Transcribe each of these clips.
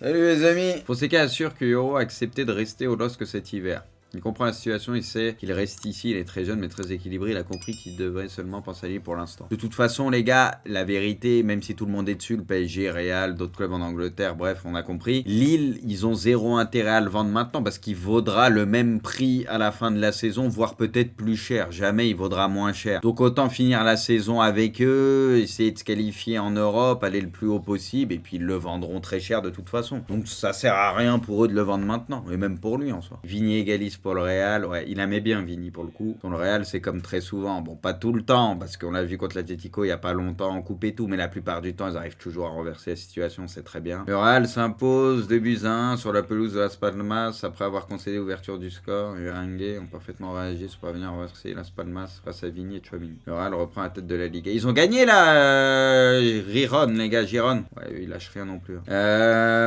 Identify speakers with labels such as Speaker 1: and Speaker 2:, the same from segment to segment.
Speaker 1: Salut les amis. Fonseca assure que Yoro a accepté de rester au LOSC cet hiver. Il comprend la situation, il sait qu'il reste ici, il est très jeune mais très équilibré, il a compris qu'il devrait seulement penser à lui pour l'instant. De toute façon les gars, la vérité, même si tout le monde est dessus, le PSG, Real, d'autres clubs en Angleterre, bref, on a compris. Lille, ils ont zéro intérêt à le vendre maintenant parce qu'il vaudra le même prix à la fin de la saison, voire peut-être plus cher. Jamais il vaudra moins cher. Donc autant finir la saison avec eux, essayer de se qualifier en Europe, aller le plus haut possible, et puis ils le vendront très cher de toute façon. Donc ça sert à rien pour eux de le vendre maintenant, et même pour lui en soi. Vigny égalise pour le Real, ouais, il aimait bien Vini pour le coup. Pour le Real, c'est comme très souvent, bon, pas tout le temps, parce qu'on l'a vu contre l'Atlético il y a pas longtemps en coupe et tout, mais la plupart du temps, ils arrivent toujours à renverser la situation, c'est très bien. Le Real s'impose 2-1 sur la pelouse de Las Palmas après avoir concédé l'ouverture du score. Urangue ont parfaitement réagi pour parvenir à renverser Las Palmas face à Vini et Tchouaméni. Le Real reprend la tête de la Liga. Ils ont gagné là, Giron, les gars, Giron. Ouais, ils lâchent rien non plus.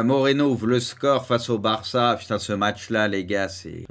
Speaker 1: Moreno ouvre le score face au Barça. Putain, ce match-là, les gars, c'est...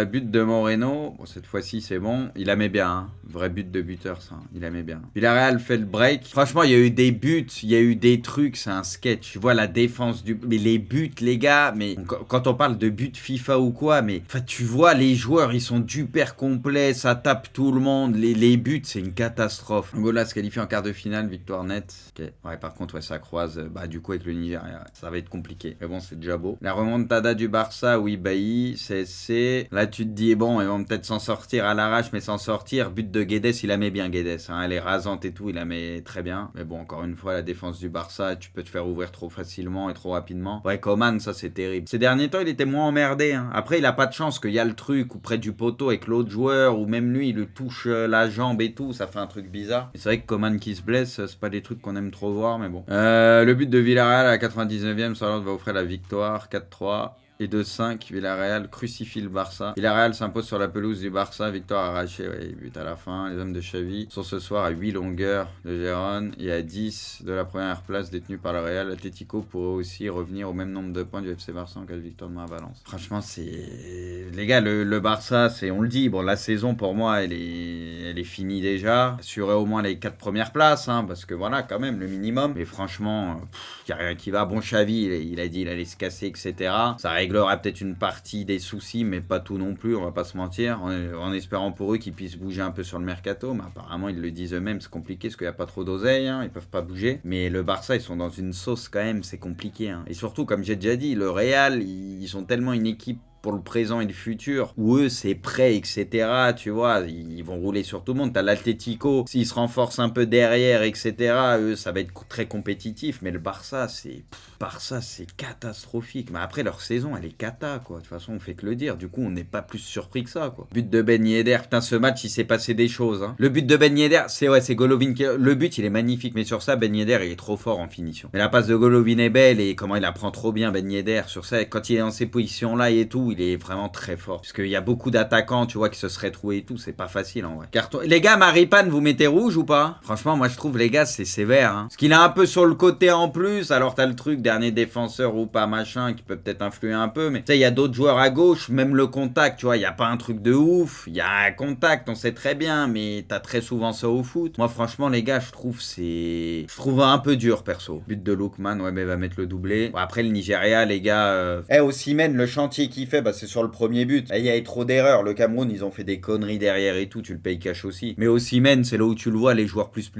Speaker 1: but de Moreno, bon, cette fois-ci c'est bon, il aimait bien, hein. Vrai but de buteur ça, il aimait bien. Villarreal fait le break, franchement il y a eu des buts, il y a eu des trucs, c'est un sketch, tu vois la défense du... Mais les buts les gars, mais quand on parle de buts FIFA ou quoi, mais enfin tu vois les joueurs ils sont super complets, ça tape tout le monde, les buts c'est une catastrophe. Angola se qualifie en quart de finale, victoire nette. Ok, ouais par contre ouais ça croise, bah du coup avec le Nigeria, ça va être compliqué, mais bon c'est déjà beau. La remontada du Barça, oui Bailly, c'est... Là, tu te dis, bon, ils vont peut-être s'en sortir à l'arrache, mais s'en sortir. But de Guedes, il la met bien, Guedes. Hein. Elle est rasante et tout, il la met très bien. Mais bon, encore une fois, la défense du Barça, tu peux te faire ouvrir trop facilement et trop rapidement. Ouais, Coman, ça, c'est terrible. Ces derniers temps, il était moins emmerdé. Hein. Après, il a pas de chance qu'il y a le truc ou près du poteau avec l'autre joueur, ou même lui, il le touche la jambe et tout. Ça fait un truc bizarre. C'est vrai que Coman qui se blesse, c'est pas des trucs qu'on aime trop voir, mais bon. Le but de Villarreal à la 99e, ça va offrir la victoire, 4-3. Et 2-5, Villarreal crucifie le Barça. Villarreal s'impose sur la pelouse du Barça, victoire arrachée, ouais, but à la fin. Les hommes de Xavi sont ce soir à 8 longueurs de Gérone et à 10 de la première place détenue par le Real. L'Atlético pourrait aussi revenir au même nombre de points du FC Barça en cas de victoire demain à Valence. Franchement, c'est... Les gars, le Barça, c'est, on le dit, bon, la saison pour moi, elle est finie déjà. Assurer au moins les 4 premières places, hein, parce que voilà, quand même, le minimum. Mais franchement, il n'y a rien qui va. Bon, Xavi, il a dit il allait se casser, etc. Ça réglera peut-être une partie des soucis, mais pas tout non plus, on va pas se mentir, en espérant pour eux qu'ils puissent bouger un peu sur le mercato, mais apparemment ils le disent eux-mêmes, c'est compliqué parce qu'il n'y a pas trop d'oseille, hein, ils peuvent pas bouger, mais le Barça ils sont dans une sauce quand même, c'est compliqué, hein. Et surtout comme j'ai déjà dit, le Real, ils sont tellement une équipe pour le présent et le futur, où eux c'est prêt, etc. Tu vois, ils vont rouler sur tout le monde. T'as l'Atlético, s'ils se renforcent un peu derrière, etc. Eux, ça va être très compétitif, mais le Barça, c'est catastrophique. Mais après, leur saison, elle est cata, quoi. De toute façon, on fait que le dire. Du coup, on n'est pas plus surpris que ça, quoi. But de Ben Yedder, putain, ce match, il s'est passé des choses, hein. Le but de Ben Yedder, c'est Golovin qui... Le but, il est magnifique, mais sur ça, Ben Yedder, il est trop fort en finition. Mais la passe de Golovin est belle, et comment il apprend trop bien, Ben Yedder, sur ça, quand il est dans ces positions-là et tout, il est vraiment très fort. Parce qu'il y a beaucoup d'attaquants, tu vois, qui se seraient troués et tout. C'est pas facile en vrai. Carton... Les gars, Maripane, vous mettez rouge ou pas? Franchement, moi je trouve, les gars, c'est sévère. Hein. Parce qu'il est un peu sur le côté en plus. Alors t'as le truc, dernier défenseur ou pas, machin, qui peut peut-être influer un peu. Mais tu sais, il y a d'autres joueurs à gauche, même le contact, tu vois, il n'y a pas un truc de ouf. Il y a un contact, on sait très bien, mais t'as très souvent ça au foot. Moi, franchement, les gars, je trouve un peu dur, perso. But de Lookman, ouais, mais il va mettre le doublé. Bon, après, le Nigeria, les gars. Osimhen, le chantier qu'il fait, bah, c'est sur le premier but. Il y a eu trop d'erreurs. Le Cameroun, ils ont fait des conneries derrière et tout. Tu le payes cash aussi. Mais Osimhen, c'est là où tu le vois, les joueurs plus.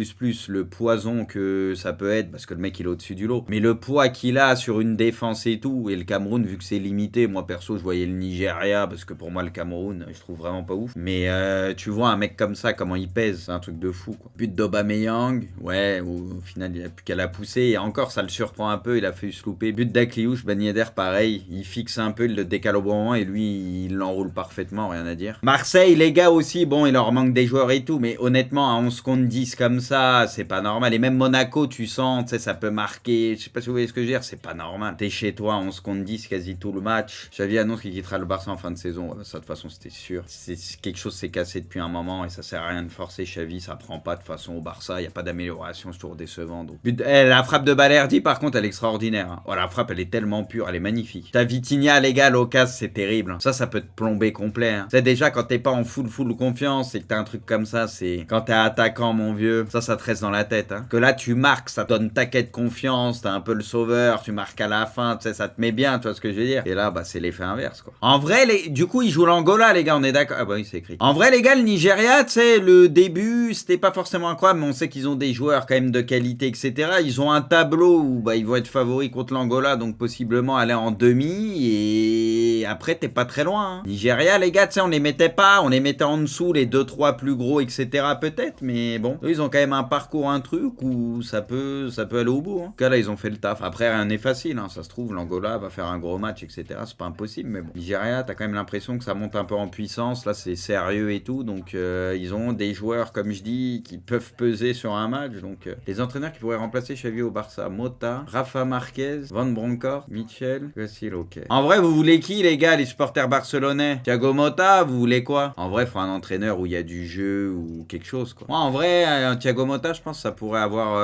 Speaker 1: Le poison que ça peut être, parce que le mec, il est au-dessus du lot. Mais le poids qu'il a sur une défense et tout. Et le Cameroun, vu que c'est limité, moi perso, je voyais le Nigeria, parce que pour moi, le Cameroun, je trouve vraiment pas ouf. Mais tu vois un mec comme ça, comment il pèse. C'est un truc de fou, quoi. But d'Aubameyang. Ouais, au final, il a plus qu'à la pousser. Et encore, ça le surprend un peu. Il a fait se louper. But d'Akliouche, Ben Yedder, pareil. Il fixe un peu, il le décale au bon moment. Et lui, il l'enroule parfaitement, rien à dire. Marseille, les gars aussi, bon, il leur manque des joueurs et tout, mais honnêtement, à 11 contre 10 comme ça, c'est pas normal. Et même Monaco, tu sens, tu sais, ça peut marquer. Je sais pas si vous voyez ce que je veux dire, c'est pas normal. T'es chez toi, 11 contre 10 quasi tout le match. Xavi annonce qu'il quittera le Barça en fin de saison. Ouais, ça, de toute façon, c'était sûr. C'est quelque chose s'est cassé depuis un moment et ça sert à rien de forcer Xavi, ça prend pas de toute façon au Barça, il y a pas d'amélioration, c'est toujours décevant. Donc. La frappe de Balerdi, par contre, elle est extraordinaire. Hein. Oh, la frappe, elle est tellement pure, elle est magnifique. T'as Vitinha, les gars, l'occasion c'est terrible. Hein. Ça peut te plomber complet. Hein. C'est déjà quand t'es pas en full confiance et que t'as un truc comme ça, c'est quand t'es attaquant, mon vieux, ça te reste dans la tête. Hein. Que là, tu marques, ça te donne taquet de confiance, t'as un peu le sauveur, tu marques à la fin, tu sais, ça te met bien, tu vois ce que je veux dire. Et là, c'est l'effet inverse, quoi. En vrai, du coup, ils jouent l'Angola, les gars, on est d'accord. Ah bah oui, c'est écrit. En vrai, les gars, le Nigeria, tu sais, le début, c'était pas forcément incroyable, mais on sait qu'ils ont des joueurs quand même de qualité, etc. Ils ont un tableau où ils vont être favoris contre l'Angola, donc possiblement aller en demi, et après, t'es pas très loin. Hein. Nigeria, les gars, tu sais, on les mettait pas, on les mettait en dessous, les 2-3 plus gros, etc. peut-être, mais bon, eux, ils ont quand même un parcours, un truc où ça peut aller au bout. Hein. En tout cas, là, ils ont fait le taf. Après, rien n'est facile, hein. Ça se trouve, l'Angola va faire un gros match, etc. C'est pas impossible, mais bon. Nigeria, t'as quand même l'impression que ça monte un peu en puissance, là, c'est sérieux et tout, donc ils ont des joueurs, comme je dis, qui peuvent peser sur un match, donc les entraîneurs qui pourraient remplacer Xavi au Barça, Mota, Rafa Marquez, Van Bronckhorst, Mitchell, Vassil, ok. En vrai, vous voulez qui, les gars, les supporters barcelonais? Thiago Motta, vous voulez quoi? En vrai, il faut un entraîneur où il y a du jeu ou quelque chose, quoi. Moi, en vrai, un Thiago Motta, je pense que ça pourrait avoir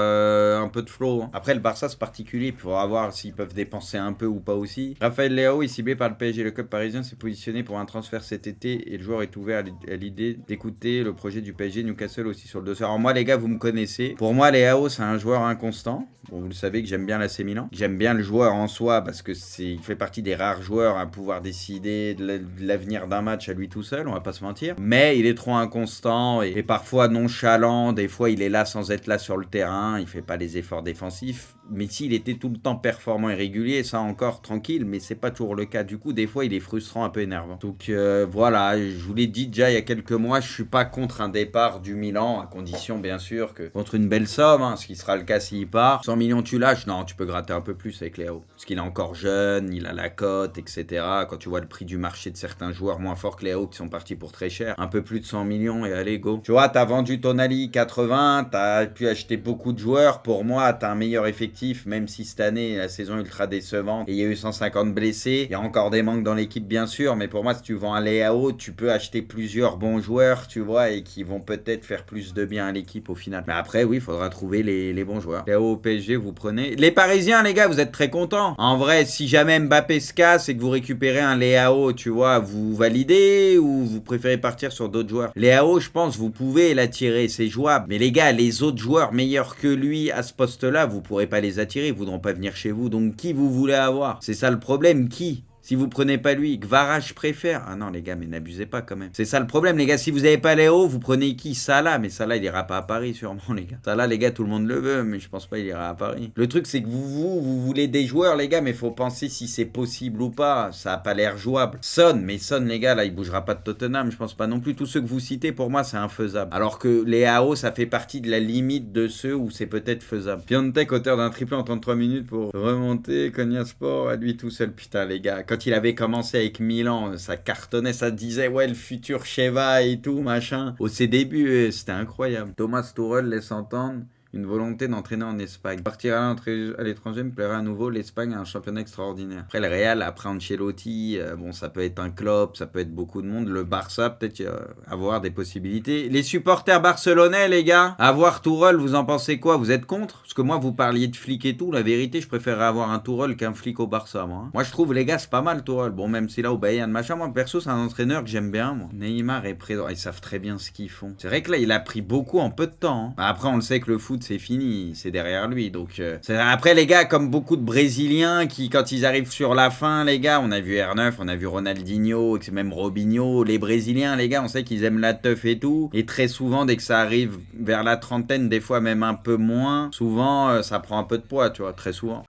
Speaker 1: un peu de flow. Hein. Après, le Barça, c'est particulier, il faudra voir s'ils peuvent dépenser un peu ou pas aussi. Raphaël Leao est ciblé par le PSG. Le club parisien s'est positionné pour un transfert cet été et le joueur est ouvert à l'idée d'écouter le projet du PSG. Newcastle aussi sur le dossier. Alors moi, les gars, vous me connaissez. Pour moi, Leao, c'est un joueur inconstant. Bon, vous le savez que j'aime bien l'AC Milan. J'aime bien le joueur en soi parce que il fait partie des rares joueurs à pouvoir décider de l'avenir d'un match à lui tout seul, on va pas se mentir. Mais il est trop inconstant et parfois nonchalant. Des fois, il est là sans être là sur le terrain. Il fait pas les efforts défensifs. Mais s'il était tout le temps performant et régulier, ça encore tranquille, mais c'est pas toujours le cas. Du coup, des fois, il est frustrant, un peu énervant. Donc voilà, je vous l'ai dit déjà il y a quelques mois, je suis pas contre un départ du Milan, à condition bien sûr que contre une belle somme, hein, ce qui sera le cas s'il part. 100 millions tu lâches, non, tu peux gratter un peu plus avec Léo. Parce qu'il est encore jeune, il a la cote, etc. Quand tu vois le prix du marché de certains joueurs moins forts que Léo qui sont partis pour très cher, un peu plus de 100 millions et allez, go. Tu vois, t'as vendu Tonali 80, t'as pu acheter beaucoup de joueurs. Pour moi, t'as un meilleur effectif. Même si cette année, la saison ultra décevante et il y a eu 150 blessés. Il y a encore des manques dans l'équipe, bien sûr, mais pour moi, si tu vends un Leao, tu peux acheter plusieurs bons joueurs, tu vois, et qui vont peut-être faire plus de bien à l'équipe au final. Mais après, oui, il faudra trouver les bons joueurs. Leao au PSG, vous prenez. Les Parisiens, les gars, vous êtes très contents. En vrai, si jamais Mbappé se casse et que vous récupérez un Leao, tu vois, vous validez ou vous préférez partir sur d'autres joueurs? Leao, je pense, vous pouvez l'attirer, c'est jouable. Mais les gars, les autres joueurs meilleurs que lui à ce poste-là, vous pourrez pas les attirer, ils voudront pas venir chez vous. Donc qui vous voulez avoir? C'est ça le problème, qui? Si vous prenez pas lui, Kvara je préfère. Ah non les gars, mais n'abusez pas quand même. C'est ça le problème les gars, si vous avez pas Léo, vous prenez qui? Salah, mais Salah il ira pas à Paris sûrement les gars. Salah les gars, tout le monde le veut, mais je pense pas il ira à Paris. Le truc c'est que vous voulez des joueurs les gars, mais faut penser si c'est possible ou pas. Ça a pas l'air jouable. Son les gars là, il bougera pas de Tottenham, je pense pas non plus. Tous ceux que vous citez pour moi c'est infaisable. Alors que Léao ça fait partie de la limite de ceux où c'est peut-être faisable. Piontek auteur d'un triplé en 33 minutes pour remonter Konya Sport à lui tout seul. Putain les gars, quand il avait commencé avec Milan, ça cartonnait, ça disait ouais le futur Sheva et tout machin. Au ses débuts, c'était incroyable. Thomas Tuchel laisse entendre une volonté d'entraîner en Espagne. Partir à l'étranger me plairait à nouveau. L'Espagne a un championnat extraordinaire. Après le Real, après Ancelotti, bon ça peut être un Klopp, ça peut être beaucoup de monde. Le Barça, peut-être avoir des possibilités. Les supporters barcelonais, les gars, avoir Tourelle, vous en pensez quoi? Vous êtes contre? Parce que moi, vous parliez de flic et tout. La vérité, je préférerais avoir un Tourelle qu'un flic au Barça, moi. Moi, je trouve, les gars, c'est pas mal Tourelle. Bon, même si là, au Bayern, machin, moi, perso, c'est un entraîneur que j'aime bien, moi. Neymar est présent. Ils savent très bien ce qu'ils font. C'est vrai que là, il a pris beaucoup en peu de temps. Hein. Après, on le sait que le foot, c'est fini, c'est derrière lui. Donc, après, les gars, comme beaucoup de Brésiliens qui, quand ils arrivent sur la fin, les gars, on a vu R9, on a vu Ronaldinho, et même Robinho, les Brésiliens, les gars, on sait qu'ils aiment la teuf et tout. Et très souvent, dès que ça arrive vers la trentaine, des fois même un peu moins, souvent, ça prend un peu de poids, tu vois, très souvent.